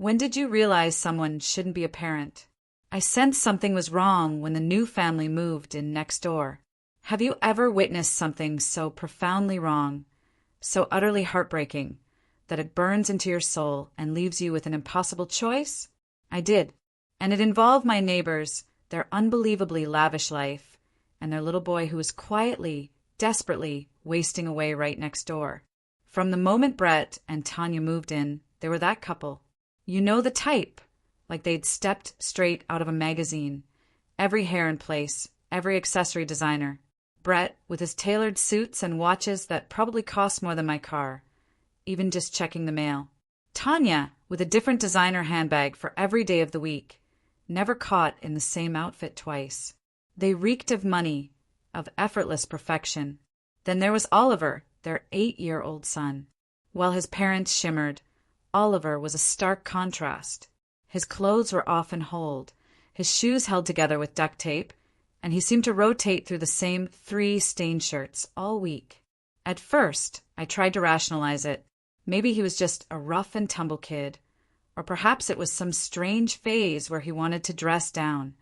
When did you realize someone shouldn't be a parent? I sensed something was wrong when the new family moved in next door. Have you ever witnessed something so profoundly wrong, so utterly heartbreaking, that it burns into your soul and leaves you with an impossible choice? I did. And it involved my neighbors, their unbelievably lavish life, and their little boy who was quietly, desperately wasting away right next door. From the moment Brett and Tanya moved in, they were that couple. You know the type, like they'd stepped straight out of a magazine. Every hair in place, every accessory designer. Brett, with his tailored suits and watches that probably cost more than my car, even just checking the mail. Tanya, with a different designer handbag for every day of the week, never caught in the same outfit twice. They reeked of money, of effortless perfection. Then there was Oliver, their 8-year-old son. While his parents shimmered, Oliver was a stark contrast. His clothes were often holed, his shoes held together with duct tape, and he seemed to rotate through the same 3 stained shirts all week. At first, I tried to rationalize it. Maybe he was just a rough and tumble kid, or perhaps it was some strange phase where he wanted to dress down.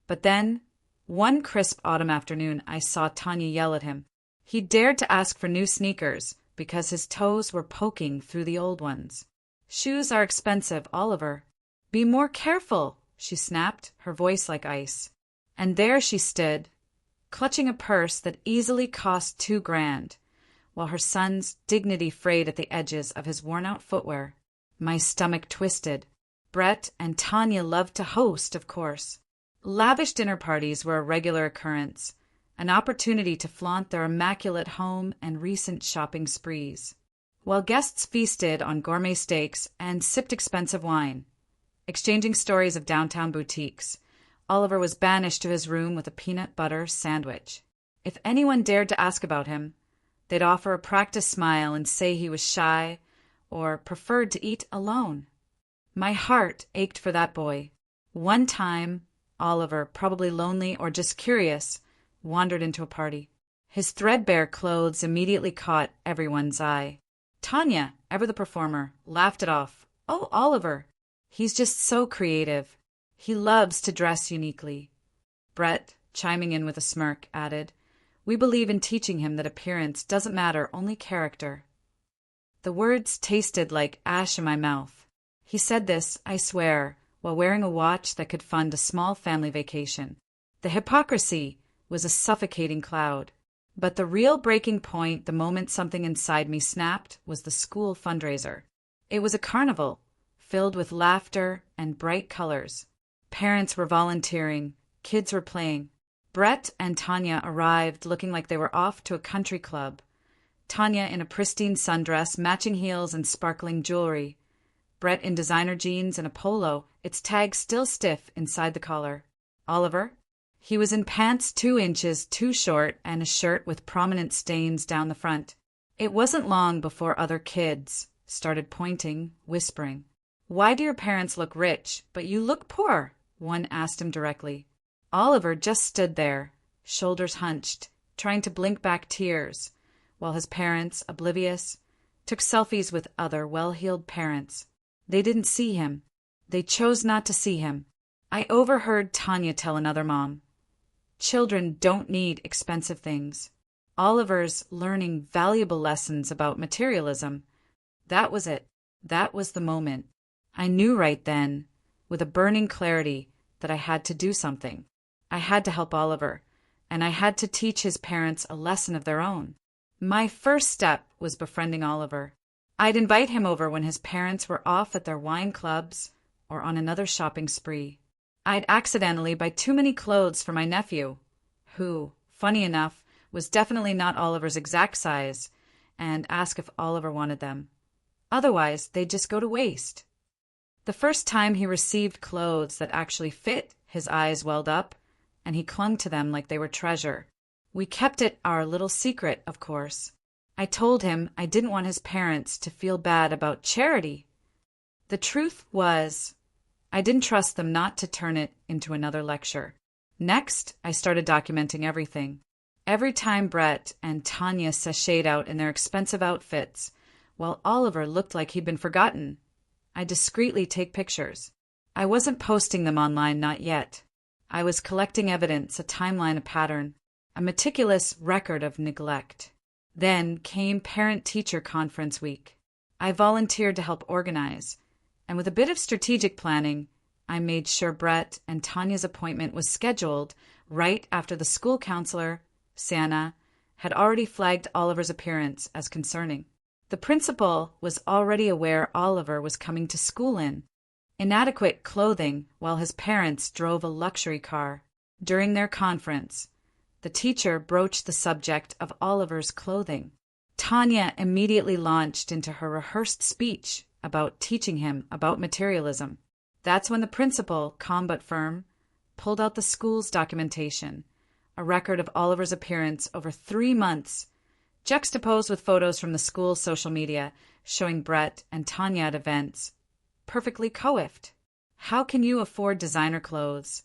But then, one crisp autumn afternoon, I saw Tanya yell at him. He dared to ask for new sneakers because his toes were poking through the old ones. Shoes are expensive, Oliver. Be more careful, she snapped, her voice like ice. And there she stood, clutching a purse that easily cost $2,000, while her son's dignity frayed at the edges of his worn-out footwear. My stomach twisted. Brett and Tanya loved to host, of course. Lavish dinner parties were a regular occurrence, an opportunity to flaunt their immaculate home and recent shopping sprees. While guests feasted on gourmet steaks and sipped expensive wine, exchanging stories of downtown boutiques, Oliver was banished to his room with a peanut butter sandwich. If anyone dared to ask about him, they'd offer a practiced smile and say he was shy or preferred to eat alone. My heart ached for that boy. One time, Oliver, probably lonely or just curious, wandered into a party. His threadbare clothes immediately caught everyone's eye. Tanya, ever the performer, laughed it off. Oh, Oliver, he's just so creative. He loves to dress uniquely. Brett, chiming in with a smirk, added, We believe in teaching him that appearance doesn't matter, only character. The words tasted like ash in my mouth. He said this, I swear, while wearing a watch that could fund a small family vacation. The hypocrisy was a suffocating cloud. But the real breaking point, the moment something inside me snapped, was the school fundraiser. It was a carnival, filled with laughter and bright colors. Parents were volunteering, kids were playing. Brett and Tanya arrived looking like they were off to a country club. Tanya in a pristine sundress, matching heels and sparkling jewelry. Brett in designer jeans and a polo, its tag still stiff inside the collar. Oliver? He was in pants 2 inches too short and a shirt with prominent stains down the front. It wasn't long before other kids started pointing, whispering. Why do your parents look rich, but you look poor? One asked him directly. Oliver just stood there, shoulders hunched, trying to blink back tears, while his parents, oblivious, took selfies with other well-heeled parents. They didn't see him. They chose not to see him. I overheard Tanya tell another mom, Children don't need expensive things. Oliver's learning valuable lessons about materialism. That was it. That was the moment. I knew right then, with a burning clarity, that I had to do something. I had to help Oliver, and I had to teach his parents a lesson of their own. My first step was befriending Oliver. I'd invite him over when his parents were off at their wine clubs or on another shopping spree. I'd accidentally buy too many clothes for my nephew, who, funny enough, was definitely not Oliver's exact size, and ask if Oliver wanted them. Otherwise, they'd just go to waste. The first time he received clothes that actually fit, his eyes welled up, and he clung to them like they were treasure. We kept it our little secret, of course. I told him I didn't want his parents to feel bad about charity. The truth was, I didn't trust them not to turn it into another lecture. Next, I started documenting everything. Every time Brett and Tanya sashayed out in their expensive outfits, while Oliver looked like he'd been forgotten, I discreetly take pictures. I wasn't posting them online, not yet. I was collecting evidence, a timeline, a pattern, a meticulous record of neglect. Then came parent-teacher conference week. I volunteered to help organize, and with a bit of strategic planning, I made sure Brett and Tanya's appointment was scheduled right after the school counselor, Sienna, had already flagged Oliver's appearance as concerning. The principal was already aware Oliver was coming to school in inadequate clothing while his parents drove a luxury car. During their conference, the teacher broached the subject of Oliver's clothing. Tanya immediately launched into her rehearsed speech about teaching him about materialism. That's when the principal, calm but firm, pulled out the school's documentation, a record of Oliver's appearance over 3 months, juxtaposed with photos from the school's social media showing Brett and Tanya at events, perfectly coiffed. How can you afford designer clothes,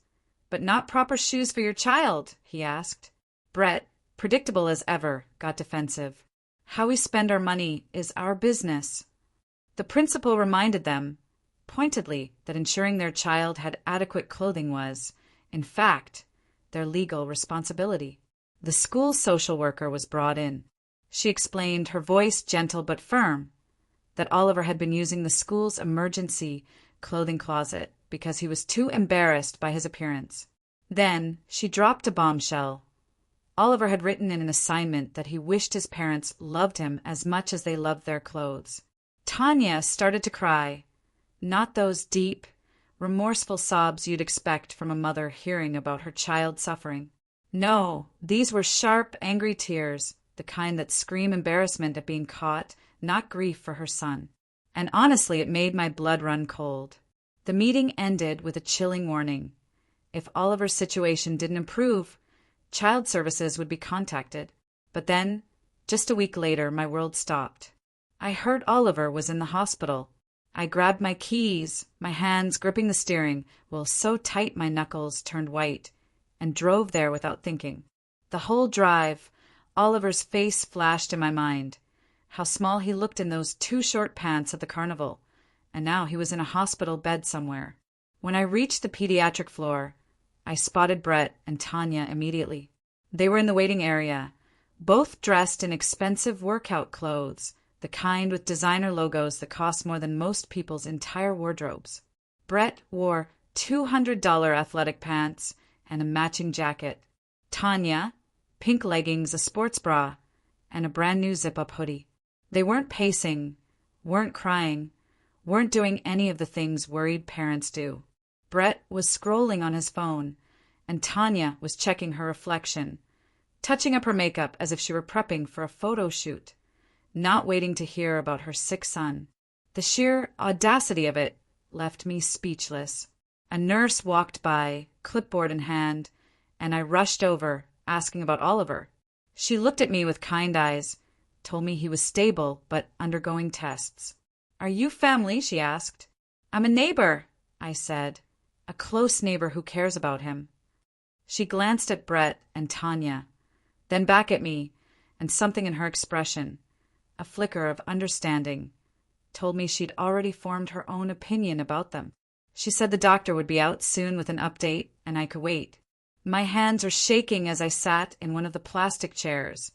but not proper shoes for your child? He asked. Brett, predictable as ever, got defensive. How we spend our money is our business. The principal reminded them, pointedly, that ensuring their child had adequate clothing was, in fact, their legal responsibility. The school social worker was brought in. She explained, her voice gentle but firm, that Oliver had been using the school's emergency clothing closet because he was too embarrassed by his appearance. Then she dropped a bombshell. Oliver had written in an assignment that he wished his parents loved him as much as they loved their clothes. Tanya started to cry, not those deep, remorseful sobs you'd expect from a mother hearing about her child suffering. No, these were sharp, angry tears, the kind that scream embarrassment at being caught, not grief for her son. And honestly, it made my blood run cold. The meeting ended with a chilling warning. If Oliver's situation didn't improve, child services would be contacted. But then, just a week later, my world stopped. I heard Oliver was in the hospital. I grabbed my keys, my hands gripping the steering, while so tight my knuckles turned white, and drove there without thinking. The whole drive, Oliver's face flashed in my mind. How small he looked in those too short pants at the carnival, and now he was in a hospital bed somewhere. When I reached the pediatric floor, I spotted Brett and Tanya immediately. They were in the waiting area, both dressed in expensive workout clothes, the kind with designer logos that cost more than most people's entire wardrobes. Brett wore $200 athletic pants and a matching jacket. Tanya, pink leggings, a sports bra, and a brand new zip-up hoodie. They weren't pacing, weren't crying, weren't doing any of the things worried parents do. Brett was scrolling on his phone, and Tanya was checking her reflection, touching up her makeup as if she were prepping for a photo shoot, not waiting to hear about her sick son. The sheer audacity of it left me speechless. A nurse walked by, clipboard in hand, and I rushed over, asking about Oliver. She looked at me with kind eyes, told me he was stable but undergoing tests. "Are you family?" she asked. "I'm a neighbor," I said, "a close neighbor who cares about him." She glanced at Brett and Tanya, then back at me, and something in her expression, a flicker of understanding, told me she'd already formed her own opinion about them. She said the doctor would be out soon with an update, and I could wait. My hands were shaking as I sat in one of the plastic chairs,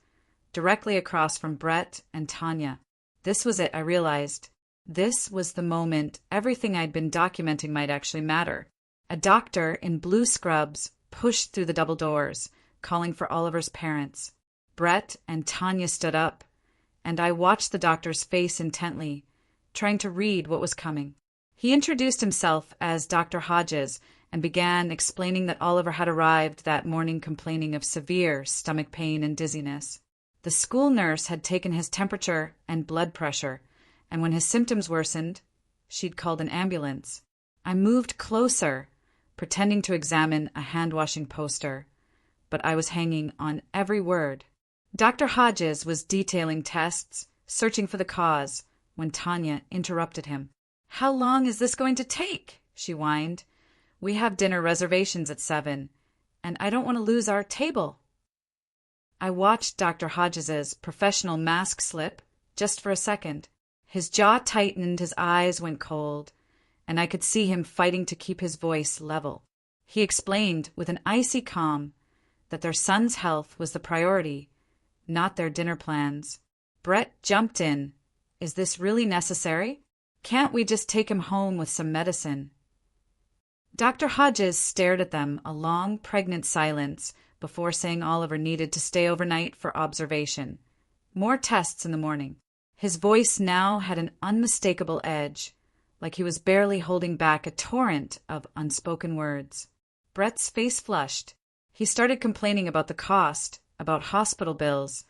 directly across from Brett and Tanya. This was it, I realized. This was the moment everything I'd been documenting might actually matter. A doctor in blue scrubs pushed through the double doors, calling for Oliver's parents. Brett and Tanya stood up, and I watched the doctor's face intently, trying to read what was coming. He introduced himself as Dr. Hodges and began explaining that Oliver had arrived that morning complaining of severe stomach pain and dizziness. The school nurse had taken his temperature and blood pressure, and when his symptoms worsened, she'd called an ambulance. I moved closer, pretending to examine a hand-washing poster, but I was hanging on every word. Dr. Hodges was detailing tests, searching for the cause, when Tanya interrupted him. "How long is this going to take?" she whined. "We have dinner reservations at 7, and I don't want to lose our table." I watched Dr. Hodges's professional mask slip just for a second. His jaw tightened, his eyes went cold, and I could see him fighting to keep his voice level. He explained with an icy calm that their son's health was the priority, not their dinner plans. Brett jumped in. Is this really necessary? Can't we just take him home with some medicine? Dr. Hodges stared at them, a long, pregnant silence, before saying Oliver needed to stay overnight for observation. More tests in the morning. His voice now had an unmistakable edge, like he was barely holding back a torrent of unspoken words. Brett's face flushed. He started complaining about the cost, about hospital bills,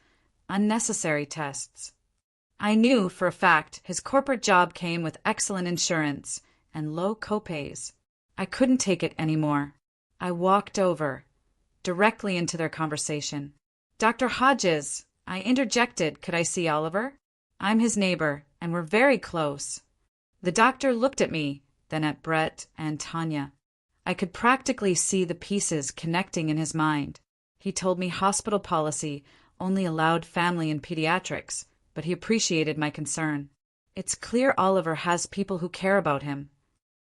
unnecessary tests. I knew for a fact his corporate job came with excellent insurance and low copays. I couldn't take it anymore. I walked over, directly into their conversation. Dr. Hodges, I interjected, could I see Oliver? I'm his neighbor, and we're very close. The doctor looked at me, then at Brett and Tanya. I could practically see the pieces connecting in his mind. He told me hospital policy only allowed family and pediatrics, but he appreciated my concern. It's clear Oliver has people who care about him,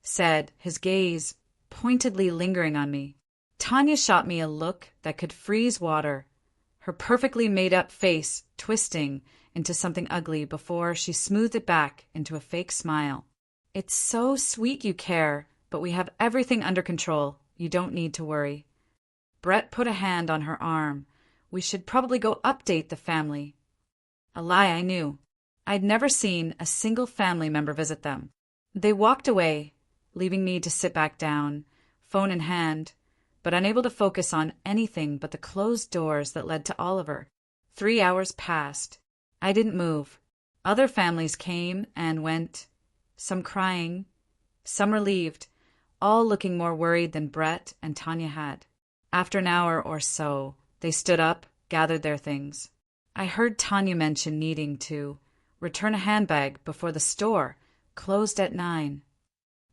said, his gaze pointedly lingering on me. Tanya shot me a look that could freeze water, her perfectly made-up face twisting into something ugly before she smoothed it back into a fake smile. It's so sweet you care, but we have everything under control. You don't need to worry. Brett put a hand on her arm. We should probably go update the family. A lie I knew. I'd never seen a single family member visit them. They walked away, leaving me to sit back down, phone in hand, but unable to focus on anything but the closed doors that led to Oliver. 3 hours passed. I didn't move. Other families came and went, some crying, some relieved, all looking more worried than Brett and Tanya had. After an hour or so, they stood up, gathered their things. I heard Tanya mention needing to return a handbag before the store closed at 9.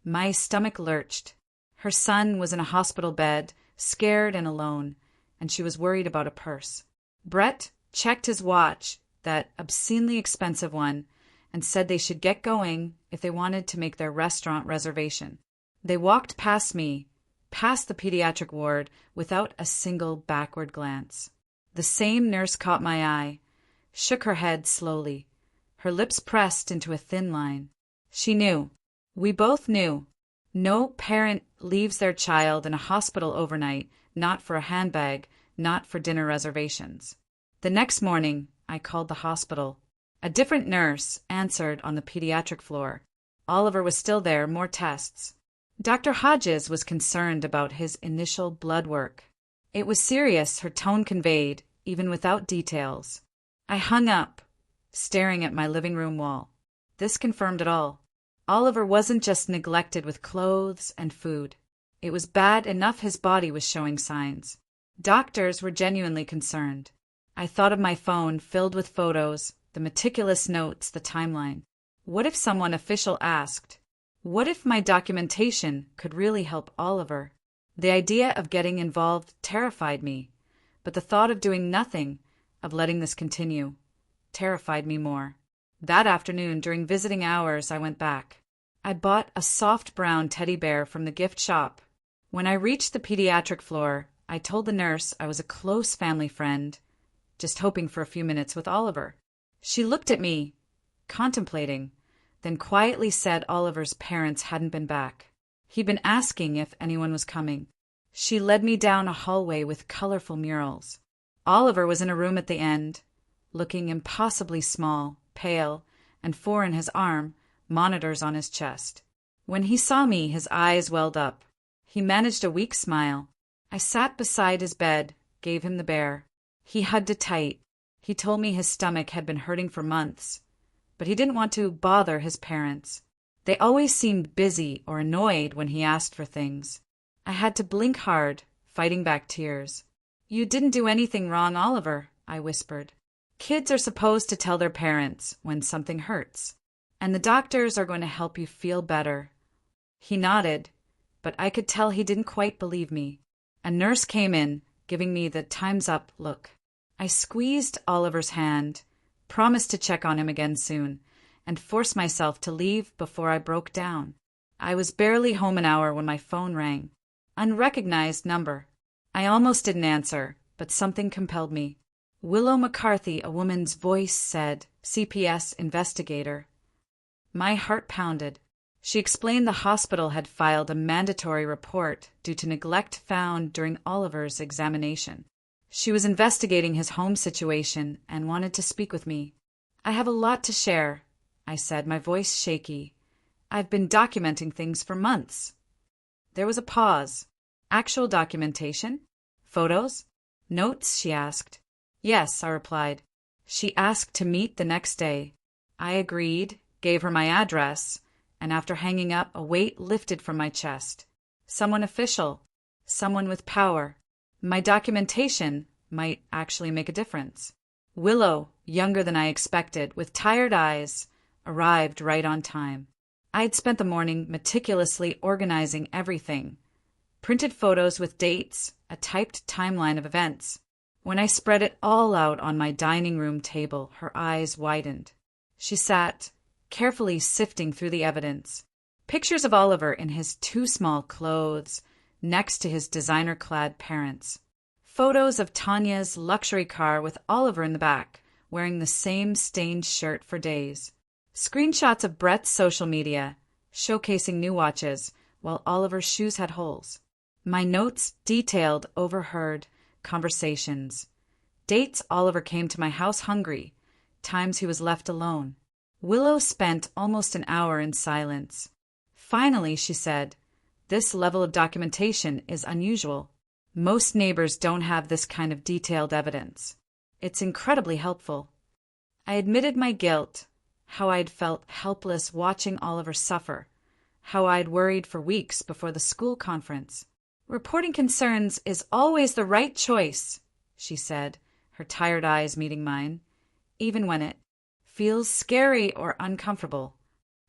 My stomach lurched. Her son was in a hospital bed, scared and alone, and she was worried about a purse. Brett checked his watch, that obscenely expensive one, and said they should get going if they wanted to make their restaurant reservation. They walked past me, past the pediatric ward, without a single backward glance. The same nurse caught my eye, shook her head slowly, her lips pressed into a thin line. She knew. We both knew. No parent leaves their child in a hospital overnight, not for a handbag, not for dinner reservations. The next morning, I called the hospital. A different nurse answered on the pediatric floor. Oliver was still there, more tests. Dr. Hodges was concerned about his initial blood work. It was serious, her tone conveyed, even without details. I hung up, staring at my living room wall. This confirmed it all. Oliver wasn't just neglected with clothes and food. It was bad enough his body was showing signs. Doctors were genuinely concerned. I thought of my phone filled with photos, the meticulous notes, the timeline. What if someone official asked? What if my documentation could really help Oliver? The idea of getting involved terrified me, but the thought of doing nothing, of letting this continue, terrified me more. That afternoon, during visiting hours, I went back. I bought a soft brown teddy bear from the gift shop. When I reached the pediatric floor, I told the nurse I was a close family friend, just hoping for a few minutes with Oliver. She looked at me, contemplating, then quietly said Oliver's parents hadn't been back. He'd been asking if anyone was coming. She led me down a hallway with colorful murals. Oliver was in a room at the end, looking impossibly small, pale, and 4 in his arm, monitors on his chest. When he saw me, his eyes welled up. He managed a weak smile. I sat beside his bed, gave him the bear. He hugged it tight. He told me his stomach had been hurting for months, but he didn't want to bother his parents. They always seemed busy or annoyed when he asked for things. I had to blink hard, fighting back tears. "You didn't do anything wrong, Oliver," I whispered. "Kids are supposed to tell their parents when something hurts, and the doctors are going to help you feel better." He nodded, but I could tell he didn't quite believe me. A nurse came in, giving me the time's up look. I squeezed Oliver's hand, promised to check on him again soon, and forced myself to leave before I broke down. I was barely home an hour when my phone rang. Unrecognized number. I almost didn't answer, but something compelled me. Willow McCarthy, a woman's voice said, CPS investigator. My heart pounded. She explained the hospital had filed a mandatory report due to neglect found during Oliver's examination. She was investigating his home situation and wanted to speak with me. I have a lot to share, I said, my voice shaky. I've been documenting things for months. There was a pause. Actual documentation? Photos? Notes? She asked. Yes, I replied. She asked to meet the next day. I agreed, gave her my address, and after hanging up, a weight lifted from my chest. Someone official, someone with power. My documentation might actually make a difference. Willow, younger than I expected, with tired eyes, arrived right on time. I had spent the morning meticulously organizing everything. Printed photos with dates, a typed timeline of events. When I spread it all out on my dining room table, her eyes widened. She sat, carefully sifting through the evidence. Pictures of Oliver in his too small clothes, next to his designer-clad parents. Photos of Tanya's luxury car with Oliver in the back, wearing the same stained shirt for days. Screenshots of Brett's social media, showcasing new watches, while Oliver's shoes had holes. My notes detailed overheard conversations. Dates Oliver came to my house hungry, times he was left alone. Willow spent almost an hour in silence. Finally, she said, "This level of documentation is unusual. Most neighbors don't have this kind of detailed evidence. It's incredibly helpful." I admitted my guilt, how I'd felt helpless watching Oliver suffer, how I'd worried for weeks before the school conference. "Reporting concerns is always the right choice," she said, her tired eyes meeting mine, "even when it feels scary or uncomfortable."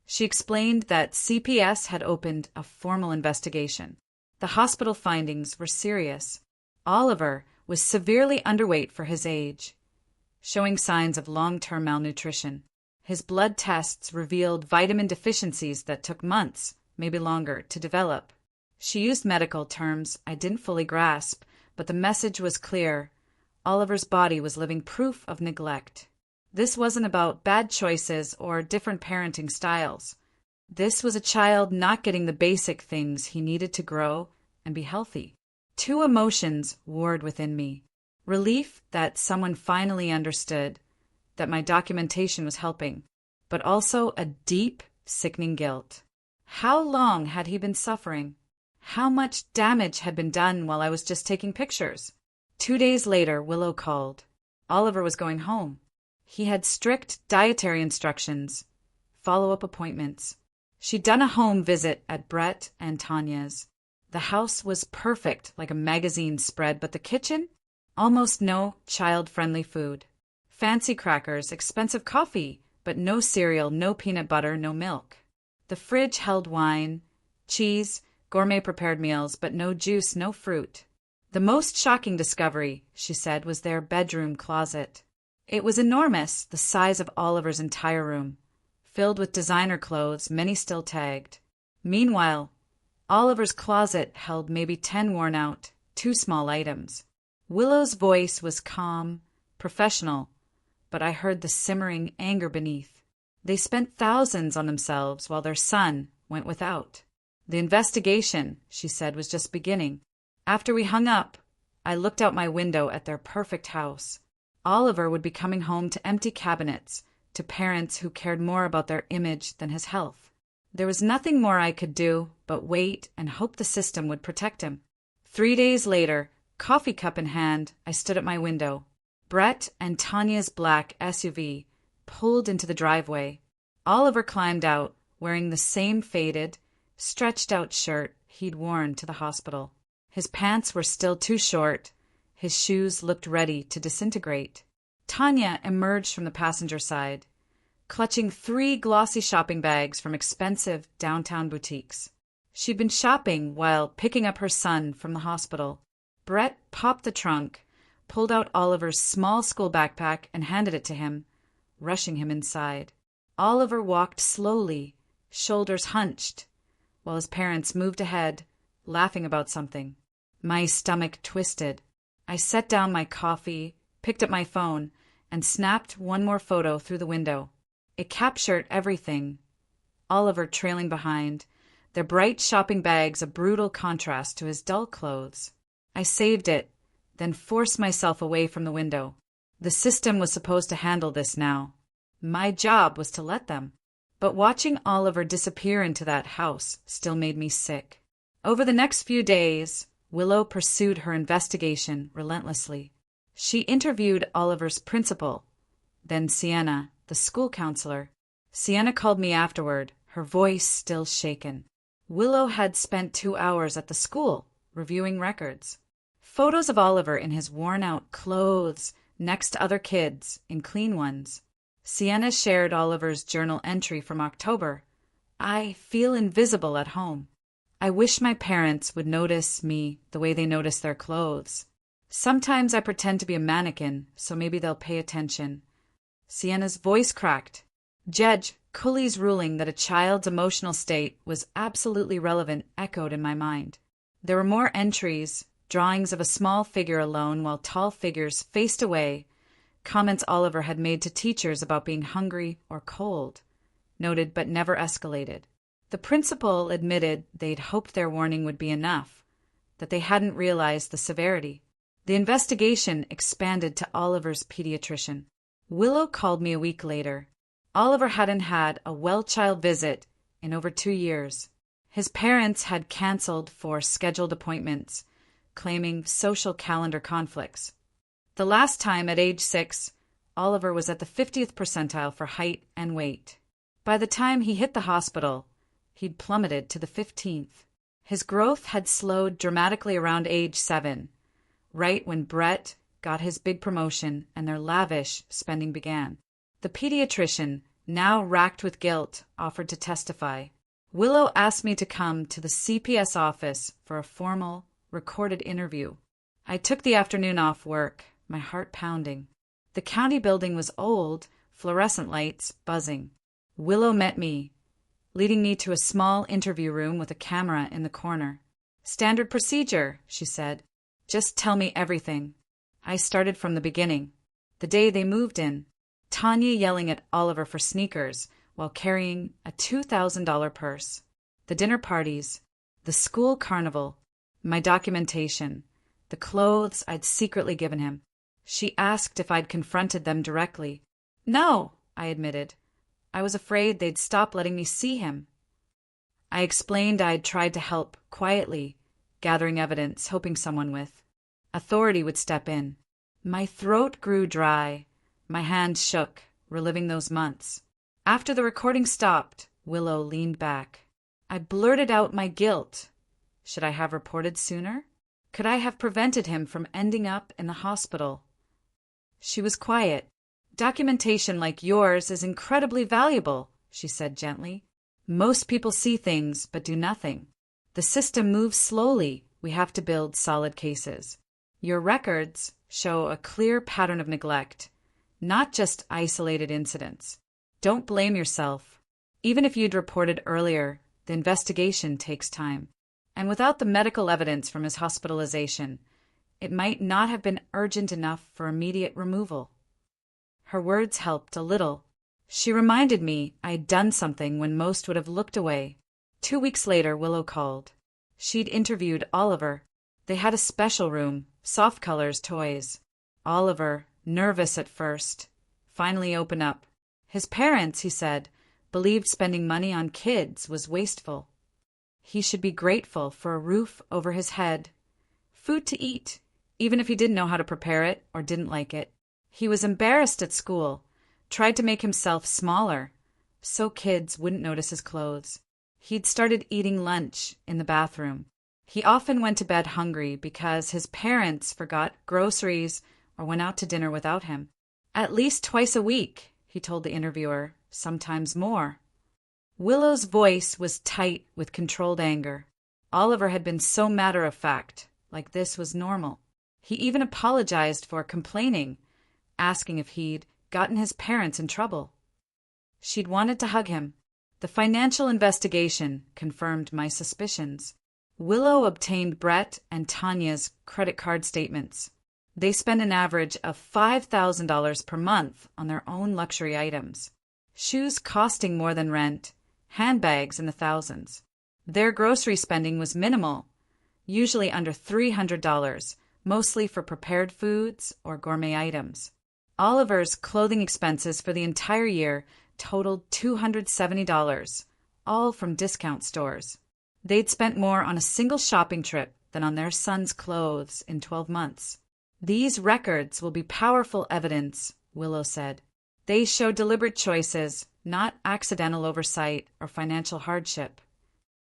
She explained that CPS had opened a formal investigation. The hospital findings were serious. Oliver was severely underweight for his age, showing signs of long-term malnutrition. His blood tests revealed vitamin deficiencies that took months, maybe longer, to develop. She used medical terms I didn't fully grasp, but the message was clear. Oliver's body was living proof of neglect. This wasn't about bad choices or different parenting styles. This was a child not getting the basic things he needed to grow and be healthy. Two emotions warred within me. Relief that someone finally understood, that my documentation was helping, but also a deep, sickening guilt. How long had he been suffering? How much damage had been done while I was just taking pictures? 2 days later, Willow called. Oliver was going home. He had strict dietary instructions, follow-up appointments. She'd done a home visit at Brett and Tanya's. The house was perfect, like a magazine spread, but the kitchen? Almost no child-friendly food. Fancy crackers, expensive coffee, but no cereal, no peanut butter, no milk. The fridge held wine, cheese, gourmet prepared meals, but no juice, no fruit. The most shocking discovery, she said, was their bedroom closet. It was enormous, the size of Oliver's entire room, filled with designer clothes, many still tagged. Meanwhile, Oliver's closet held maybe 10 worn-out, too small items. Willow's voice was calm, professional, but I heard the simmering anger beneath. They spent thousands on themselves while their son went without. The investigation, she said, was just beginning. After we hung up, I looked out my window at their perfect house. Oliver would be coming home to empty cabinets, to parents who cared more about their image than his health. There was nothing more I could do but wait and hope the system would protect him. 3 days later, coffee cup in hand, I stood at my window. Brett and Tanya's black SUV pulled into the driveway. Oliver climbed out, wearing the same faded, stretched-out shirt he'd worn to the hospital. His pants were still too short. His shoes looked ready to disintegrate. Tanya emerged from the passenger side, clutching 3 glossy shopping bags from expensive downtown boutiques. She'd been shopping while picking up her son from the hospital. Brett popped the trunk, pulled out Oliver's small school backpack, and handed it to him, rushing him inside. Oliver walked slowly, shoulders hunched, while his parents moved ahead, laughing about something. My stomach twisted. I set down my coffee, picked up my phone, and snapped one more photo through the window. It captured everything. Oliver trailing behind, their bright shopping bags a brutal contrast to his dull clothes. I saved it, then forced myself away from the window. The system was supposed to handle this now. My job was to let them. But watching Oliver disappear into that house still made me sick. Over the next few days, Willow pursued her investigation relentlessly. She interviewed Oliver's principal, then Sienna, the school counselor. Sienna called me afterward, her voice still shaken. Willow had spent 2 hours at the school, reviewing records. Photos of Oliver in his worn-out clothes, next to other kids, in clean ones. Sienna shared Oliver's journal entry from October. I feel invisible at home. I wish my parents would notice me the way they notice their clothes. Sometimes I pretend to be a mannequin, so maybe they'll pay attention. Sienna's voice cracked. Judge Cully's ruling that a child's emotional state was absolutely relevant echoed in my mind. There were more entries, drawings of a small figure alone while tall figures faced away, comments Oliver had made to teachers about being hungry or cold, noted but never escalated. The principal admitted they'd hoped their warning would be enough, that they hadn't realized the severity. The investigation expanded to Oliver's pediatrician. Willow called me a week later. Oliver hadn't had a well-child visit in over 2 years. His parents had canceled for scheduled appointments, claiming social calendar conflicts. The last time, at age 6, Oliver was at the 50th percentile for height and weight. By the time he hit the hospital, he'd plummeted to the 15th. His growth had slowed dramatically around age 7, right when Brett got his big promotion and their lavish spending began. The pediatrician, now racked with guilt, offered to testify. Willow asked me to come to the CPS office for a formal, recorded interview. I took the afternoon off work, my heart pounding. The county building was old, fluorescent lights buzzing. Willow met me, leading me to a small interview room with a camera in the corner. "Standard procedure," she said. "Just tell me everything." I started from the beginning. The day they moved in, Tanya yelling at Oliver for sneakers while carrying a $2,000 purse. The dinner parties, the school carnival, my documentation, the clothes I'd secretly given him. She asked if I'd confronted them directly. "No," I admitted. "I was afraid they'd stop letting me see him." I explained I'd tried to help quietly, gathering evidence, hoping someone with authority would step in. My throat grew dry. My hands shook, reliving those months. After the recording stopped, Willow leaned back. I blurted out my guilt. Should I have reported sooner? Could I have prevented him from ending up in the hospital? She was quiet. "Documentation like yours is incredibly valuable," she said gently. "Most people see things but do nothing. The system moves slowly. We have to build solid cases. Your records show a clear pattern of neglect, not just isolated incidents. Don't blame yourself. Even if you'd reported earlier, the investigation takes time. And without the medical evidence from his hospitalization, it might not have been urgent enough for immediate removal." Her words helped a little. She reminded me I'd done something when most would have looked away. 2 weeks later, Willow called. She'd interviewed Oliver. They had a special room, soft colors, toys. Oliver, nervous at first, finally opened up. His parents, he said, believed spending money on kids was wasteful. He should be grateful for a roof over his head, food to eat, even if he didn't know how to prepare it or didn't like it. He was embarrassed at school, tried to make himself smaller, so kids wouldn't notice his clothes. He'd started eating lunch in the bathroom. He often went to bed hungry because his parents forgot groceries or went out to dinner without him. "At least twice a week," he told the interviewer, "sometimes more." Willow's voice was tight with controlled anger. Oliver had been so matter-of-fact, like this was normal. He even apologized for complaining, asking if he'd gotten his parents in trouble. She'd wanted to hug him. The financial investigation confirmed my suspicions. Willow obtained Brett and Tanya's credit card statements. They spent an average of $5,000 per month on their own luxury items. Shoes costing more than rent, handbags in the thousands. Their grocery spending was minimal, usually under $300, mostly for prepared foods or gourmet items. Oliver's clothing expenses for the entire year totaled $270, all from discount stores. They'd spent more on a single shopping trip than on their son's clothes in 12 months. These records will be powerful evidence, Willow said. They show deliberate choices, not accidental oversight or financial hardship.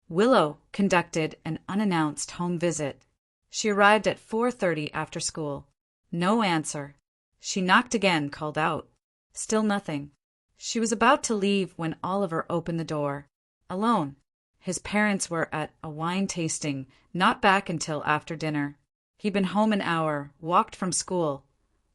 Willow conducted an unannounced home visit. She arrived at 4:30 after school. No answer. She knocked again, called out. Still nothing. She was about to leave when Oliver opened the door. Alone. His parents were at a wine tasting, not back until after dinner. He'd been home an hour, walked from school,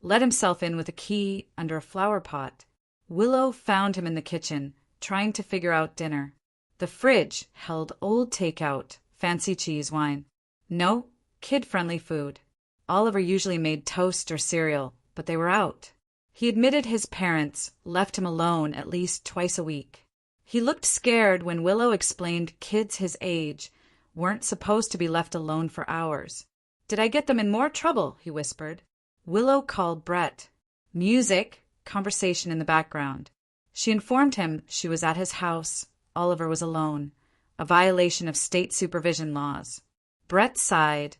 let himself in with a key under a flower pot. Willow found him in the kitchen, trying to figure out dinner. The fridge held old takeout, fancy cheese wine. No kid-friendly food. Oliver usually made toast or cereal, but they were out. He admitted his parents left him alone at least twice a week. He looked scared when Willow explained kids his age weren't supposed to be left alone for hours. Did I get them in more trouble? He whispered. Willow called Brett. Music, conversation in the background. She informed him she was at his house. Oliver was alone, a violation of state supervision laws. Brett sighed,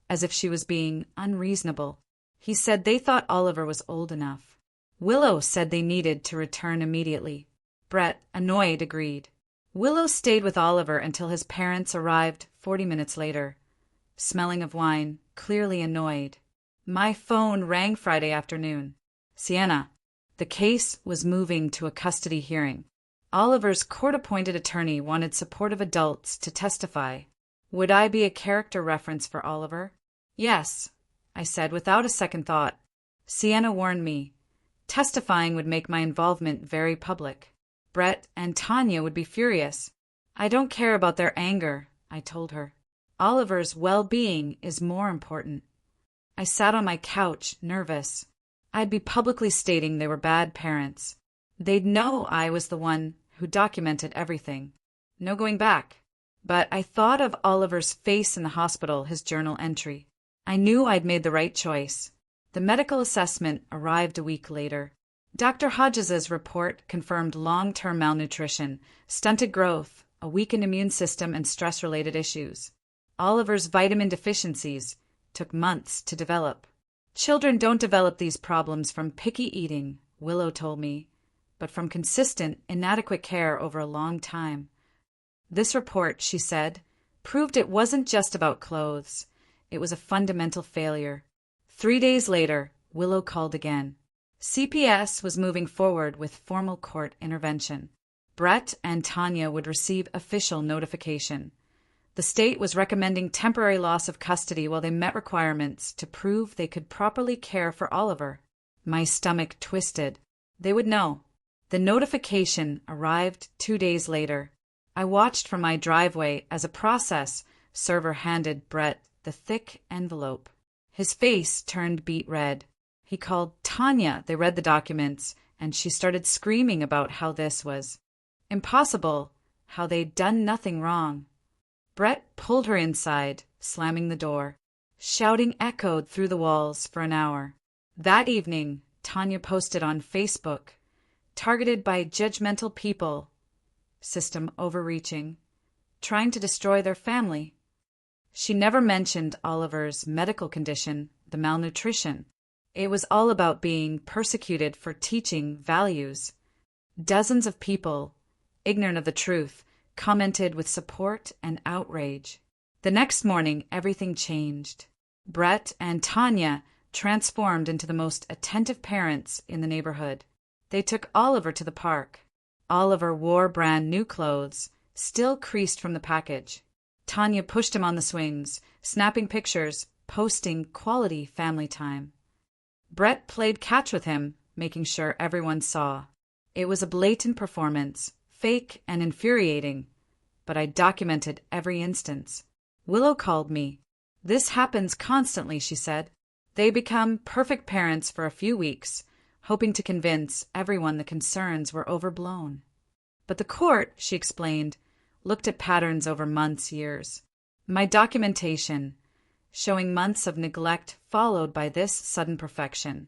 as if she was being unreasonable. He said they thought Oliver was old enough. Willow said they needed to return immediately. Brett, annoyed, agreed. Willow stayed with Oliver until his parents arrived 40 minutes later, smelling of wine, clearly annoyed. My phone rang Friday afternoon. Sienna. The case was moving to a custody hearing. Oliver's court-appointed attorney wanted supportive adults to testify. Would I be a character reference for Oliver? Yes, I said without a second thought. Sienna warned me. Testifying would make my involvement very public. Brett and Tanya would be furious. I don't care about their anger, I told her. Oliver's well-being is more important. I sat on my couch, nervous. I'd be publicly stating they were bad parents. They'd know I was the one who documented everything. No going back. But I thought of Oliver's face in the hospital, his journal entry. I knew I'd made the right choice. The medical assessment arrived a week later. Dr. Hodges's report confirmed long-term malnutrition, stunted growth, a weakened immune system, and stress-related issues. Oliver's vitamin deficiencies took months to develop. Children don't develop these problems from picky eating, Willow told me, but from consistent, inadequate care over a long time. This report, she said, proved it wasn't just about clothes. It was a fundamental failure. 3 days later, Willow called again. CPS was moving forward with formal court intervention. Brett and Tanya would receive official notification. The state was recommending temporary loss of custody while they met requirements to prove they could properly care for Oliver. My stomach twisted. They would know. The notification arrived 2 days later. I watched from my driveway as a process server handed Brett the thick envelope. His face turned beet red. He called Tanya. They read the documents, and she started screaming about how this was impossible, how they'd done nothing wrong. Brett pulled her inside, slamming the door. Shouting echoed through the walls for an hour. That evening, Tanya posted on Facebook, targeted by judgmental people, system overreaching, trying to destroy their family. She never mentioned Oliver's medical condition, the malnutrition. It was all about being persecuted for teaching values. Dozens of people, ignorant of the truth, commented with support and outrage. The next morning, everything changed. Brett and Tanya transformed into the most attentive parents in the neighborhood. They took Oliver to the park. Oliver wore brand new clothes, still creased from the package. Tanya pushed him on the swings, snapping pictures, posting quality family time. Brett played catch with him, making sure everyone saw. It was a blatant performance, fake and infuriating, but I documented every instance. Willow called me. "This happens constantly," she said. "They become perfect parents for a few weeks, hoping to convince everyone the concerns were overblown. But the court," she explained, "looked at patterns over months, years. My documentation, showing months of neglect followed by this sudden perfection,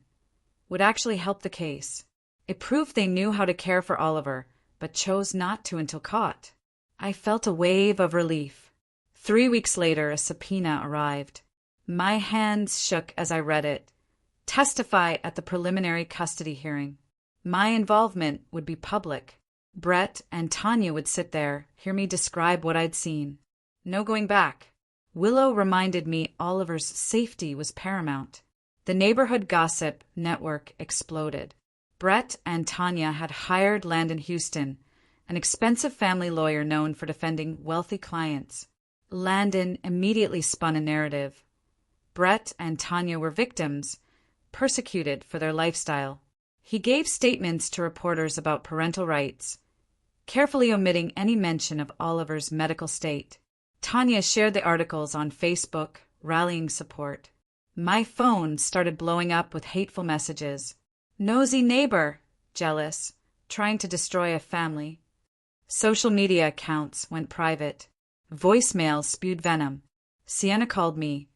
would actually help the case. It proved they knew how to care for Oliver, but chose not to until caught." I felt a wave of relief. 3 weeks later, a subpoena arrived. My hands shook as I read it. Testify at the preliminary custody hearing. My involvement would be public. Brett and Tanya would sit there, hear me describe what I'd seen. No going back. Willow reminded me Oliver's safety was paramount. The neighborhood gossip network exploded. Brett and Tanya had hired Landon Houston, an expensive family lawyer known for defending wealthy clients. Landon immediately spun a narrative. Brett and Tanya were victims, persecuted for their lifestyle. He gave statements to reporters about parental rights, carefully omitting any mention of Oliver's medical state. Tanya shared the articles on Facebook, rallying support. My phone started blowing up with hateful messages. "Nosy neighbor," "jealous," "trying to destroy a family." Social media accounts went private. Voicemails spewed venom. Sienna called me,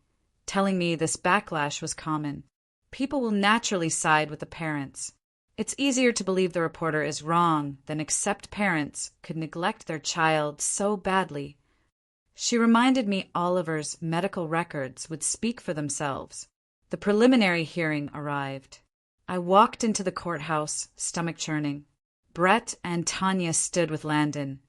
telling me this backlash was common. People will naturally side with the parents. It's easier to believe the reporter is wrong than accept parents could neglect their child so badly. She reminded me Oliver's medical records would speak for themselves. The preliminary hearing arrived. I walked into the courthouse, stomach churning. Brett and Tanya stood with Landon,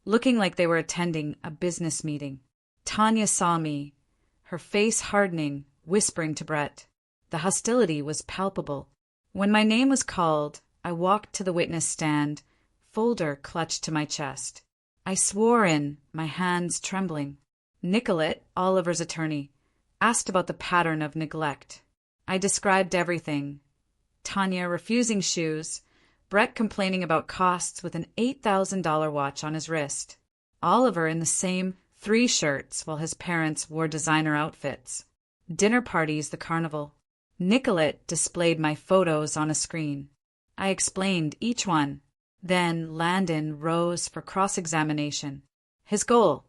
looking like they were attending a business meeting. Tanya saw me, her face hardening, whispering to Brett. The hostility was palpable. When my name was called, I walked to the witness stand, folder clutched to my chest. I swore in, my hands trembling. Nicolette, Oliver's attorney, asked about the pattern of neglect. I described everything. Tanya refusing shoes, Brett complaining about costs with an $8,000 watch on his wrist, Oliver in the same 3 shirts while his parents wore designer outfits, dinner parties, the carnival. Nicolette displayed my photos on a screen. I explained each one. Then Landon rose for cross-examination. His goal: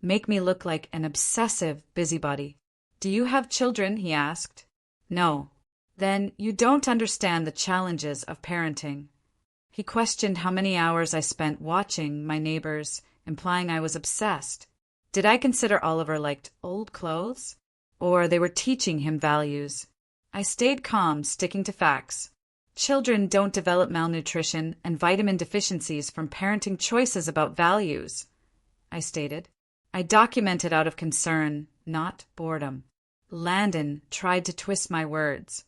make me look like an obsessive busybody. "Do you have children?" he asked. "No." "Then you don't understand the challenges of parenting." He questioned how many hours I spent watching my neighbors, implying I was obsessed. Did I consider Oliver liked old clothes? Or they were teaching him values? I stayed calm, sticking to facts. Children don't develop malnutrition and vitamin deficiencies from parenting choices about values, I stated. I documented out of concern, not boredom. Landon tried to twist my words,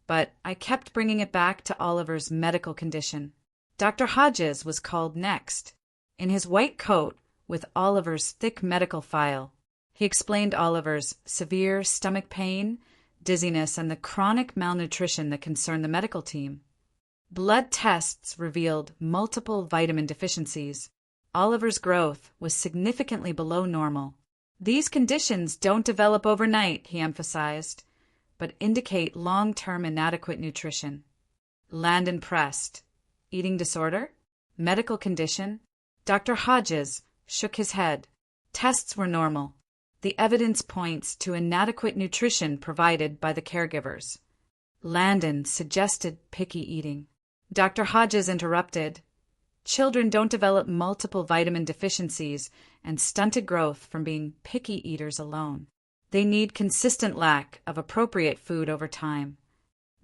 but I kept bringing it back to Oliver's medical condition. Dr. Hodges was called next. In his white coat, with Oliver's thick medical file, he explained Oliver's severe stomach pain, dizziness, and the chronic malnutrition that concerned the medical team. Blood tests revealed multiple vitamin deficiencies. Oliver's growth was significantly below normal. These conditions don't develop overnight, he emphasized, but indicate long-term inadequate nutrition. Landon pressed. Eating disorder? Medical condition? Dr. Hodges shook his head. Tests were normal. The evidence points to inadequate nutrition provided by the caregivers. Landon suggested picky eating. Dr. Hodges interrupted. Children don't develop multiple vitamin deficiencies and stunted growth from being picky eaters alone. They need consistent lack of appropriate food over time.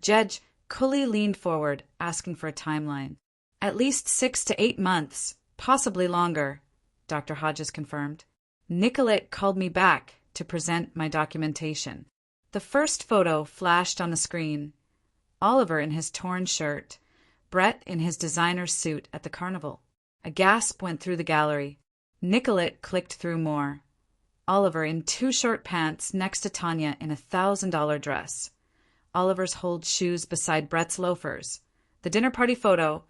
Judge Cully leaned forward, asking for a timeline. At least 6 to 8 months, possibly longer, Dr. Hodges confirmed. Nicolette called me back to present my documentation. The first photo flashed on the screen. Oliver in his torn shirt, Brett in his designer suit at the carnival. A gasp went through the gallery. Nicolette clicked through more. Oliver in 2 short pants next to Tanya in a $1,000 dress. Oliver's holed shoes beside Brett's loafers. The dinner party photo,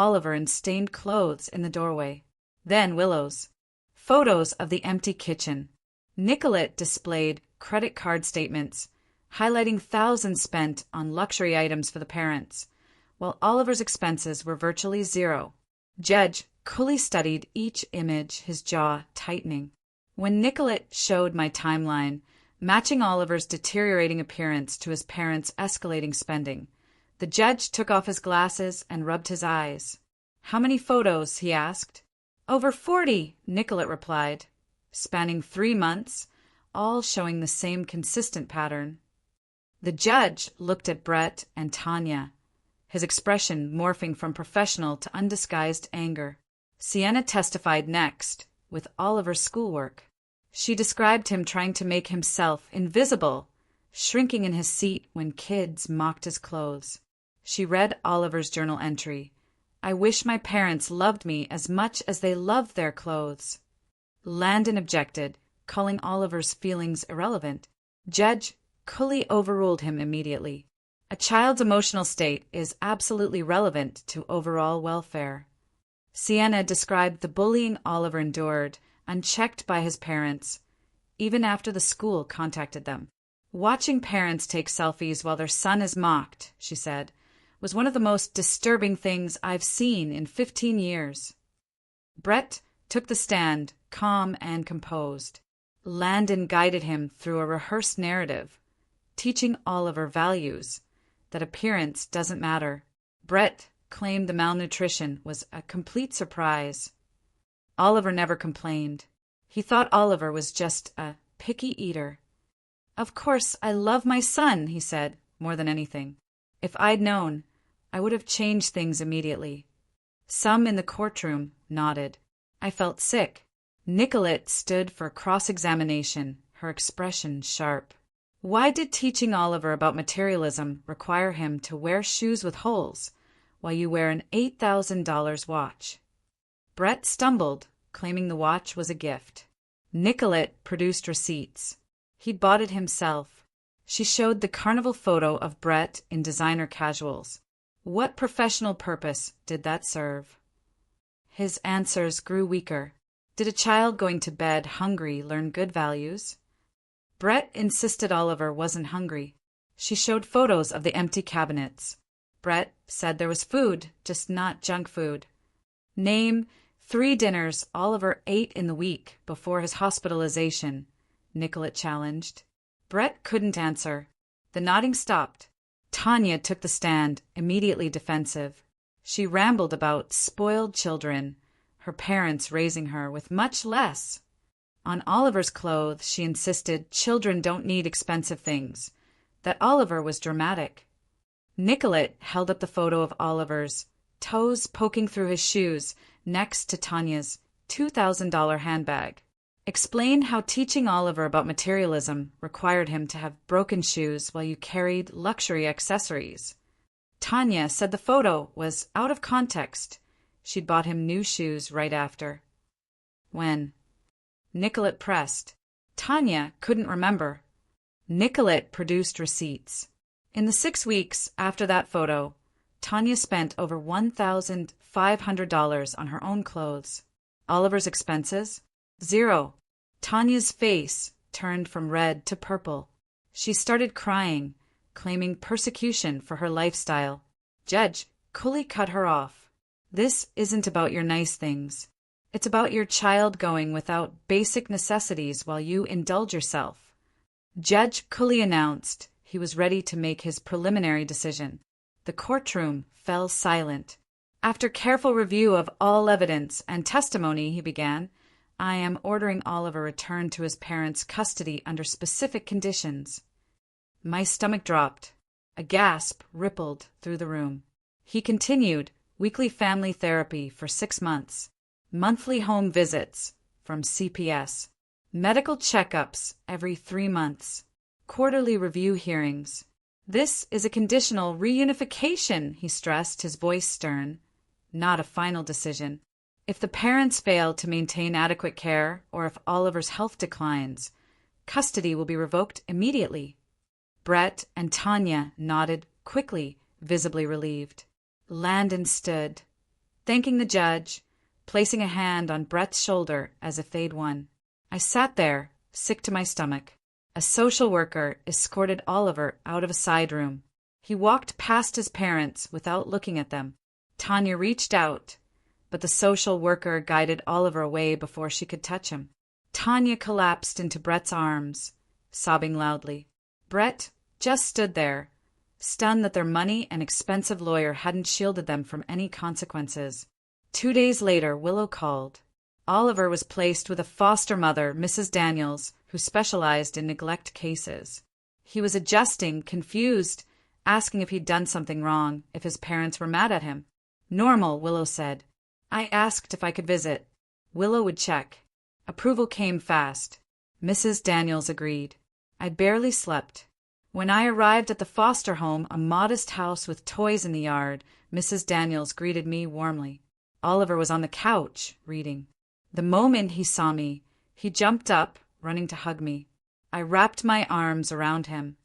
Oliver in stained clothes in the doorway. Then Willow's. Photos of the empty kitchen. Nicolette displayed credit card statements, highlighting thousands spent on luxury items for the parents, while Oliver's expenses were virtually zero. Judge coolly studied each image, his jaw tightening. When Nicolette showed my timeline, matching Oliver's deteriorating appearance to his parents' escalating spending, the judge took off his glasses and rubbed his eyes. "How many photos?" he asked. "Over 40, Nicolette replied, spanning 3 months, all showing the same consistent pattern. The judge looked at Brett and Tanya, his expression morphing from professional to undisguised anger. Sienna testified next, with Oliver's schoolwork. She described him trying to make himself invisible, shrinking in his seat when kids mocked his clothes. She read Oliver's journal entry. "I wish my parents loved me as much as they loved their clothes." Landon objected, calling Oliver's feelings irrelevant. Judge coolly overruled him immediately. A child's emotional state is absolutely relevant to overall welfare. Sienna described the bullying Oliver endured, unchecked by his parents, even after the school contacted them. "Watching parents take selfies while their son is mocked," she said, "was one of the most disturbing things I've seen in 15 years. Brett took the stand, calm and composed. Landon guided him through a rehearsed narrative, teaching Oliver values, that appearance doesn't matter. Brett claimed the malnutrition was a complete surprise. Oliver never complained. He thought Oliver was just a picky eater. "Of course, I love my son," he said, more than anything. "If I'd known, I would have changed things immediately." Some in the courtroom nodded. I felt sick. Nicolette stood for cross-examination, her expression sharp. Why did teaching Oliver about materialism require him to wear shoes with holes while you wear an $8,000 watch? Brett stumbled, claiming the watch was a gift. Nicolette produced receipts. He'd bought it himself. She showed the carnival photo of Brett in designer casuals. What professional purpose did that serve? His answers grew weaker. Did a child going to bed hungry learn good values? Brett insisted Oliver wasn't hungry. She showed photos of the empty cabinets. Brett said there was food, just not junk food. Name 3 dinners Oliver ate in the week before his hospitalization, Nicolette challenged. Brett couldn't answer. The nodding stopped. Tanya took the stand, immediately defensive. She rambled about spoiled children, her parents raising her with much less. On Oliver's clothes, she insisted children don't need expensive things, that Oliver was dramatic. Nicolette held up the photo of Oliver's, toes poking through his shoes, next to Tanya's $2,000 handbag. Explain how teaching Oliver about materialism required him to have broken shoes while you carried luxury accessories. Tanya said the photo was out of context. She'd bought him new shoes right after. When? Nicolette pressed. Tanya couldn't remember. Nicolette produced receipts. In the 6 weeks after that photo, Tanya spent over $1,500 on her own clothes. Oliver's expenses? 0. Tanya's face turned from red to purple. She started crying, claiming persecution for her lifestyle. Judge coolly cut her off. This isn't about your nice things. It's about your child going without basic necessities while you indulge yourself. Judge coolly announced he was ready to make his preliminary decision. The courtroom fell silent. After careful review of all evidence and testimony, he began, "I am ordering Oliver returned to his parents' custody under specific conditions." My stomach dropped. A gasp rippled through the room. He continued, weekly family therapy for 6 months, monthly home visits from CPS, medical checkups every 3 months, quarterly review hearings. "This is a conditional reunification," he stressed, his voice stern, "not a final decision. If the parents fail to maintain adequate care or if Oliver's health declines, custody will be revoked immediately." Brett and Tanya nodded quickly, visibly relieved. Landon stood. thanking the judge, placing a hand on Brett's shoulder as if they'd won. I sat there, sick to my stomach. A social worker escorted Oliver out of a side room. He walked past his parents without looking at them. Tanya reached out, but the social worker guided Oliver away before she could touch him. Tanya collapsed into Brett's arms, sobbing loudly. Brett just stood there, stunned that their money and expensive lawyer hadn't shielded them from any consequences. 2 days later, Willow called. Oliver was placed with a foster mother, Mrs. Daniels, who specialized in neglect cases. He was adjusting, confused, asking if he'd done something wrong, if his parents were mad at him. Normal, Willow said. I asked if I could visit. Willow would check. Approval came fast. Mrs. Daniels agreed. I barely slept. When I arrived at the foster home, a modest house with toys in the yard, Mrs. Daniels greeted me warmly. Oliver was on the couch, reading. The moment he saw me, he jumped up, running to hug me. I wrapped my arms around him,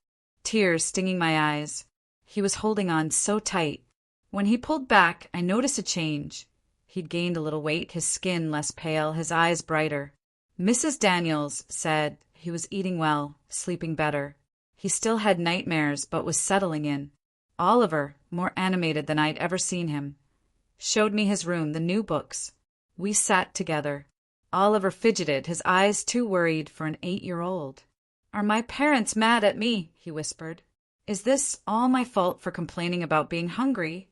tears stinging my eyes. He was holding on so tight. When he pulled back, I noticed a change. He'd gained a little weight, his skin less pale, his eyes brighter. Mrs. Daniels said he was eating well, sleeping better. He still had nightmares, but was settling in. Oliver, more animated than I'd ever seen him, showed me his room, the new books. We sat together. Oliver fidgeted, his eyes too worried for an 8-year-old. Are my parents mad at me? He whispered. Is this all my fault for complaining about being hungry?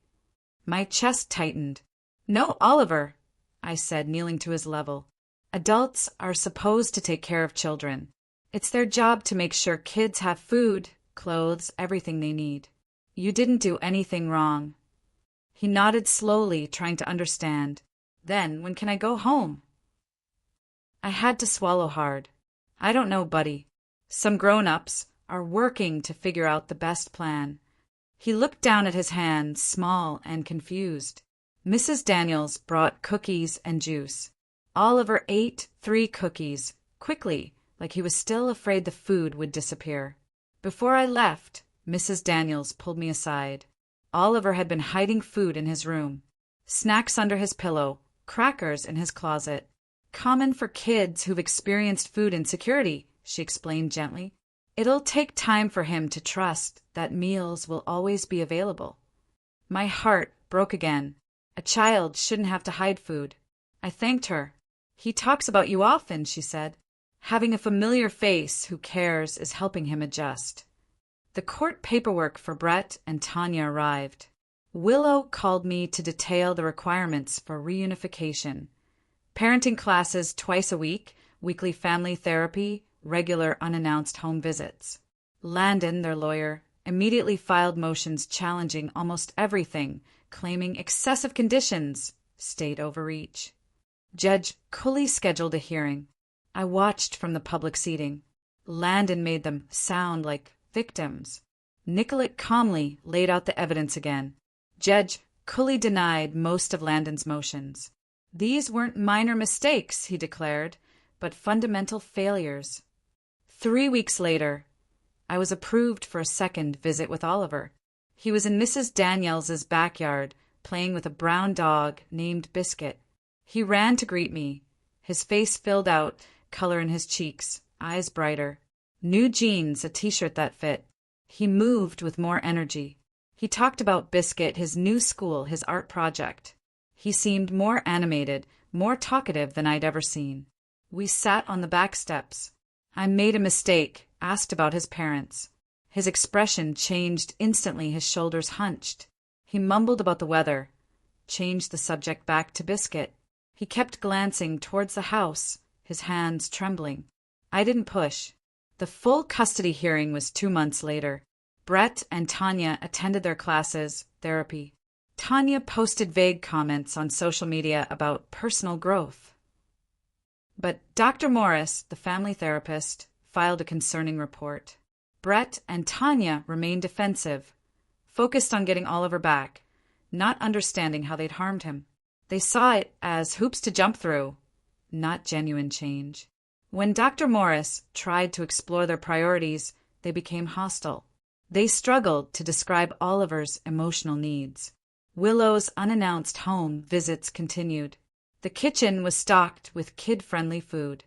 My chest tightened. No, Oliver, I said, kneeling to his level. Adults are supposed to take care of children. It's their job to make sure kids have food, clothes, everything they need. You didn't do anything wrong. He nodded slowly, trying to understand. Then, when can I go home? I had to swallow hard. I don't know, buddy. Some grown-ups are working to figure out the best plan. He looked down at his hand, small and confused. Mrs. Daniels brought cookies and juice. Oliver ate 3 cookies, quickly, like he was still afraid the food would disappear. Before I left, Mrs. Daniels pulled me aside. Oliver had been hiding food in his room. Snacks under his pillow, crackers in his closet. Common for kids who've experienced food insecurity, she explained gently. It'll take time for him to trust that meals will always be available. My heart broke again. A child shouldn't have to hide food. I thanked her. He talks about you often, she said. Having a familiar face who cares is helping him adjust. The court paperwork for Brett and Tanya arrived. Willow called me to detail the requirements for reunification. Parenting classes twice a week, weekly family therapy, regular unannounced home visits. Landon, their lawyer, immediately filed motions challenging almost everything, claiming excessive conditions, state overreach. Judge Cully scheduled a hearing. I watched from the public seating. Landon made them sound like victims. Nicolette calmly laid out the evidence again. Judge Cully denied most of Landon's motions. These weren't minor mistakes, he declared, but fundamental failures. 3 weeks later, I was approved for a second visit with Oliver. He was in Mrs. Daniels's backyard, playing with a brown dog named Biscuit. He ran to greet me, his face filled out, color in his cheeks, eyes brighter. New jeans, a t-shirt that fit. He moved with more energy. He talked about Biscuit, his new school, his art project. He seemed more animated, more talkative than I'd ever seen. We sat on the back steps. I made a mistake, asked about his parents. His expression changed instantly, his shoulders hunched. He mumbled about the weather, changed the subject back to Biscuit. He kept glancing towards the house, his hands trembling. I didn't push. The full custody hearing was 2 months later. Brett and Tanya attended their classes, therapy. Tanya posted vague comments on social media about personal growth. But Dr. Morris, the family therapist, filed a concerning report. Brett and Tanya remained defensive, focused on getting Oliver back, not understanding how they'd harmed him. They saw it as hoops to jump through, not genuine change. When Dr. Morris tried to explore their priorities, they became hostile. They struggled to describe Oliver's emotional needs. Willow's unannounced home visits continued. The kitchen was stocked with kid-friendly food.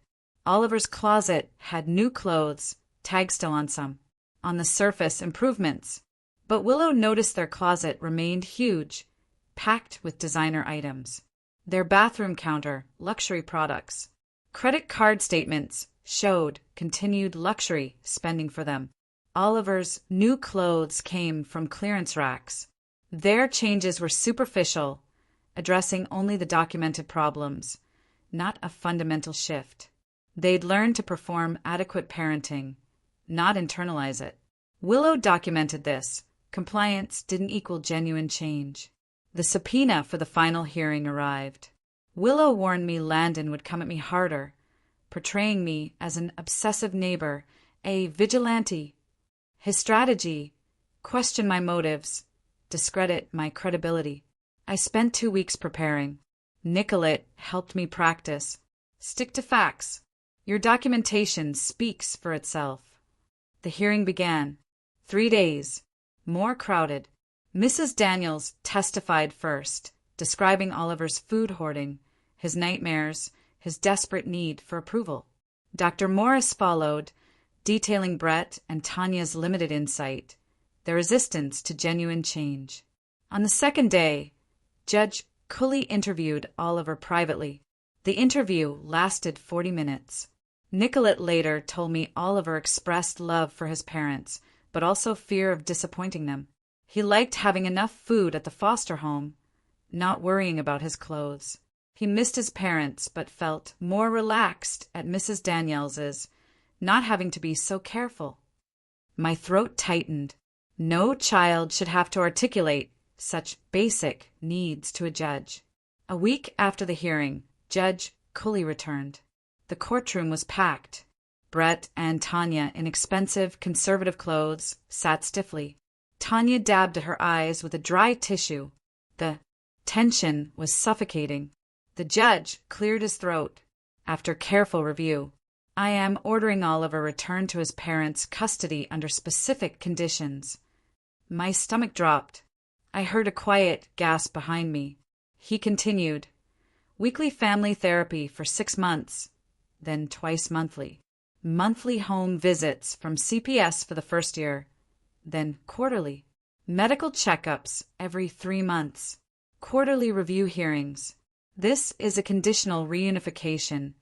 Oliver's closet had new clothes, tags still on some. On the surface, improvements. But Willow noticed their closet remained huge, packed with designer items. Their bathroom counter, luxury products. Credit card statements showed continued luxury spending for them. Oliver's new clothes came from clearance racks. Their changes were superficial, addressing only the documented problems, not a fundamental shift. They'd learned to perform adequate parenting, not internalize it. Willow documented this. Compliance didn't equal genuine change. The subpoena for the final hearing arrived. Willow warned me Landon would come at me harder, portraying me as an obsessive neighbor, a vigilante. His strategy: question my motives, discredit my credibility. I spent 2 weeks preparing. Nicolette helped me practice. Stick to facts. Your documentation speaks for itself. The hearing began. 3 days. More crowded. Mrs. Daniels testified first, describing Oliver's food hoarding, his nightmares, his desperate need for approval. Dr. Morris followed, detailing Brett and Tanya's limited insight, their resistance to genuine change. On the second day, Judge Cully interviewed Oliver privately. The interview lasted 40 minutes. Nicolette later told me Oliver expressed love for his parents, but also fear of disappointing them. He liked having enough food at the foster home, not worrying about his clothes. He missed his parents, but felt more relaxed at Mrs. Daniels's, not having to be so careful. My throat tightened. No child should have to articulate such basic needs to a judge. A week after the hearing, Judge Cully returned. The courtroom was packed. Brett and Tanya, in expensive, conservative clothes, sat stiffly. Tanya dabbed at her eyes with a dry tissue. The tension was suffocating. The judge cleared his throat. After careful review, I am ordering Oliver returned to his parents' custody under specific conditions. My stomach dropped. I heard a quiet gasp behind me. He continued. Weekly family therapy for 6 months, then twice monthly. Monthly home visits from CPS for the first year, then quarterly. Medical checkups every 3 months. Quarterly review hearings. This is a conditional reunification,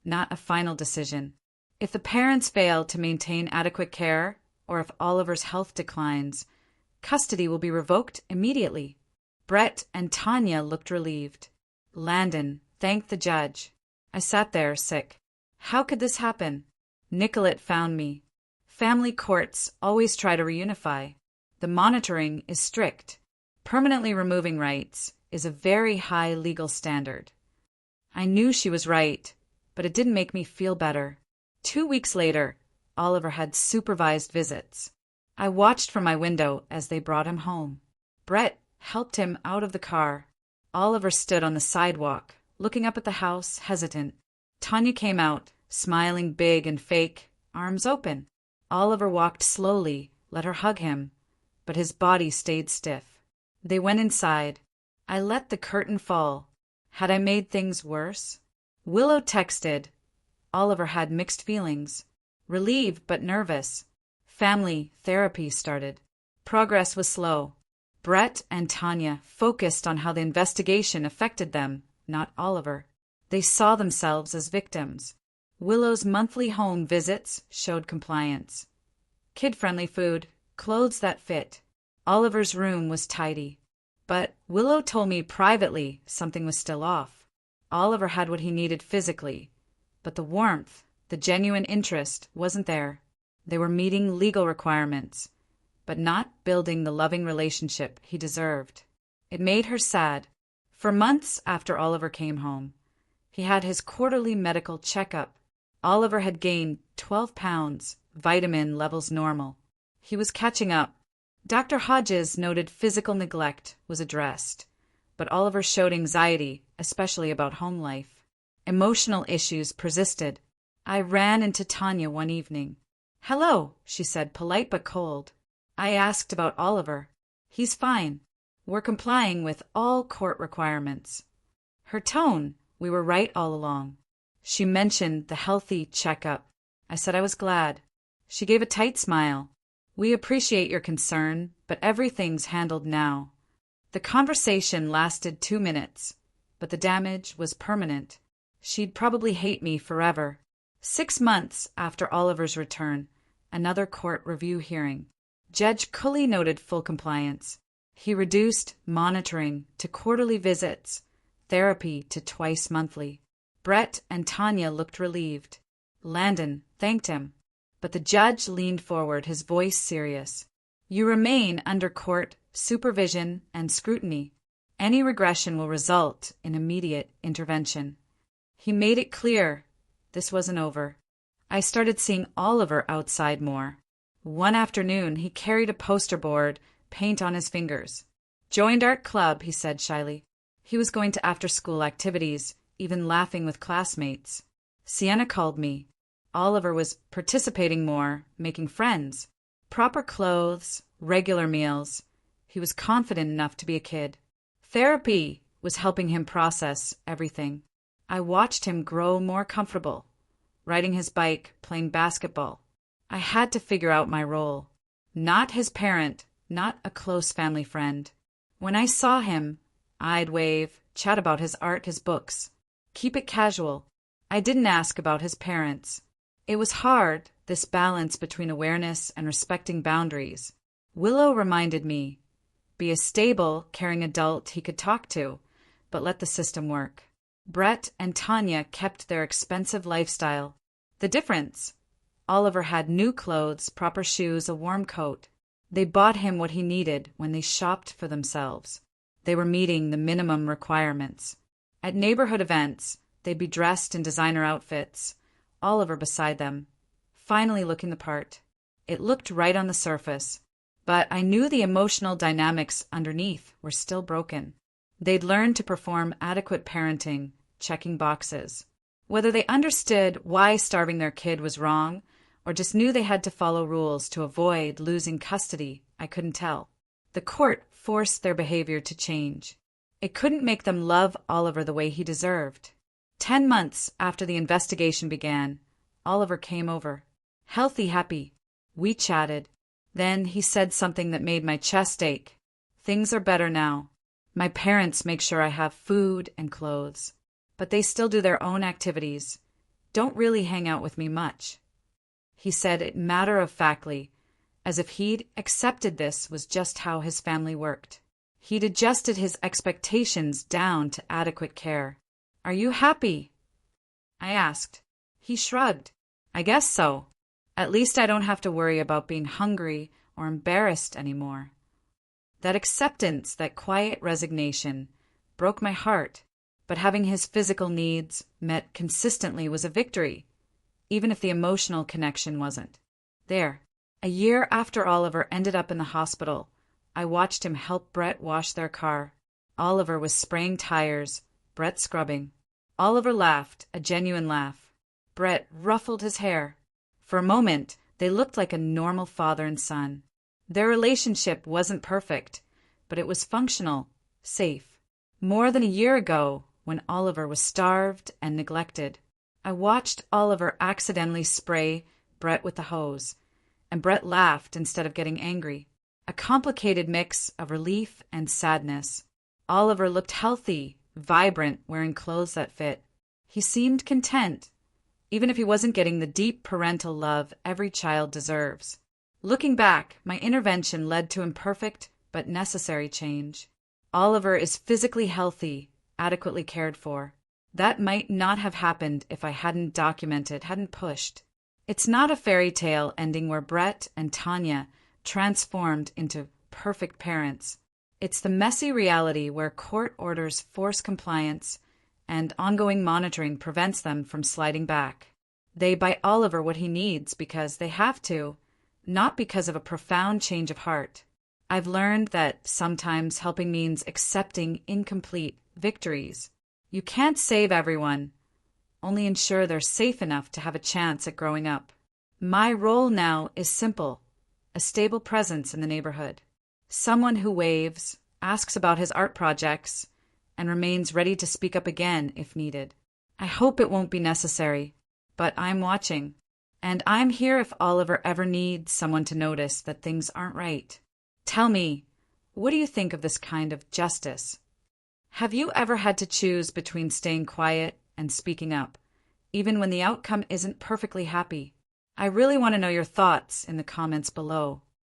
not a final decision. If the parents fail to maintain adequate care, or if Oliver's health declines, custody will be revoked immediately. Brett and Tanya looked relieved. Landon thanked the judge. I sat there, sick. How could this happen? Nicolette found me. Family courts always try to reunify. The monitoring is strict. Permanently removing rights is a very high legal standard. I knew she was right, but it didn't make me feel better. 2 weeks later, Oliver had supervised visits. I watched from my window as they brought him home. Brett helped him out of the car. Oliver stood on the sidewalk, looking up at the house, hesitant. Tanya came out, smiling big and fake, arms open. Oliver walked slowly, let her hug him, but his body stayed stiff. They went inside. I let the curtain fall. Had I made things worse? Willow texted. Oliver had mixed feelings, relieved but nervous. Family therapy started. Progress was slow. Brett and Tanya focused on how the investigation affected them, not Oliver. They saw themselves as victims. Willow's monthly home visits showed compliance. Kid-friendly food, clothes that fit. Oliver's room was tidy. But Willow told me privately something was still off. Oliver had what he needed physically, but the warmth, the genuine interest, wasn't there. They were meeting legal requirements, but not building the loving relationship he deserved. It made her sad. For months after Oliver came home, he had his quarterly medical checkup. Oliver had gained 12 pounds, vitamin levels normal. He was catching up. Dr. Hodges noted physical neglect was addressed, but Oliver showed anxiety, especially about home life. Emotional issues persisted. I ran into Tanya one evening. "Hello," she said, polite but cold. I asked about Oliver. "He's fine. We're complying with all court requirements. Her tone, we were right all along. She mentioned the healthy checkup. I said I was glad. She gave a tight smile. We appreciate your concern, but everything's handled now. The conversation lasted 2 minutes, but the damage was permanent. She'd probably hate me forever. 6 months after Oliver's return, another court review hearing. Judge Cully noted full compliance. He reduced monitoring to quarterly visits, therapy to twice monthly. Brett and Tanya looked relieved. Landon thanked him, but the judge leaned forward, his voice serious. You remain under court supervision and scrutiny. Any regression will result in immediate intervention. He made it clear this wasn't over. I started seeing Oliver outside more. One afternoon, he carried a poster board, paint on his fingers. Joined art club, he said shyly. He was going to after-school activities, even laughing with classmates. Sienna called me. Oliver was participating more, making friends. Proper clothes, regular meals. He was confident enough to be a kid. Therapy was helping him process everything. I watched him grow more comfortable, riding his bike, playing basketball. I had to figure out my role. Not his parent, not a close family friend. When I saw him, I'd wave, chat about his art, his books. Keep it casual. I didn't ask about his parents. It was hard, this balance between awareness and respecting boundaries. Willow reminded me, be a stable, caring adult he could talk to, but let the system work. Brett and Tanya kept their expensive lifestyle. The difference? Oliver had new clothes, proper shoes, a warm coat. They bought him what he needed when they shopped for themselves. They were meeting the minimum requirements. At neighborhood events, they'd be dressed in designer outfits, Oliver beside them, finally looking the part. It looked right on the surface, but I knew the emotional dynamics underneath were still broken. They'd learned to perform adequate parenting, checking boxes. Whether they understood why starving their kid was wrong, or just knew they had to follow rules to avoid losing custody, I couldn't tell. The court forced their behavior to change. It couldn't make them love Oliver the way he deserved. 10 months after the investigation began, Oliver came over. Healthy, happy. We chatted. Then he said something that made my chest ache. Things are better now. My parents make sure I have food and clothes, but they still do their own activities. Don't really hang out with me much. He said it matter-of-factly, as if he'd accepted this was just how his family worked. He'd adjusted his expectations down to adequate care. Are you happy? I asked. He shrugged. I guess so. At least I don't have to worry about being hungry or embarrassed anymore. That acceptance, that quiet resignation, broke my heart, but having his physical needs met consistently was a victory, even if the emotional connection wasn't. There, a year after Oliver ended up in the hospital, I watched him help Brett wash their car. Oliver was spraying tires, Brett scrubbing. Oliver laughed, a genuine laugh. Brett ruffled his hair. For a moment, they looked like a normal father and son. Their relationship wasn't perfect, but it was functional, safe. More than a year ago, when Oliver was starved and neglected, I watched Oliver accidentally spray Brett with the hose, and Brett laughed instead of getting angry. A complicated mix of relief and sadness. Oliver looked healthy, vibrant, wearing clothes that fit. He seemed content, even if he wasn't getting the deep parental love every child deserves. Looking back, my intervention led to imperfect but necessary change. Oliver is physically healthy, adequately cared for. That might not have happened if I hadn't documented, hadn't pushed. It's not a fairy tale ending where Brett and Tanya transformed into perfect parents. It's the messy reality where court orders force compliance and ongoing monitoring prevents them from sliding back. They buy Oliver what he needs because they have to, not because of a profound change of heart. I've learned that sometimes helping means accepting incomplete victories. You can't save everyone, only ensure they're safe enough to have a chance at growing up. My role now is simple, a stable presence in the neighborhood. Someone who waves, asks about his art projects, and remains ready to speak up again if needed. I hope it won't be necessary, but I'm watching. And I'm here if Oliver ever needs someone to notice that things aren't right. Tell me, what do you think of this kind of justice? Have you ever had to choose between staying quiet and speaking up, even when the outcome isn't perfectly happy? I really want to know your thoughts in the comments below.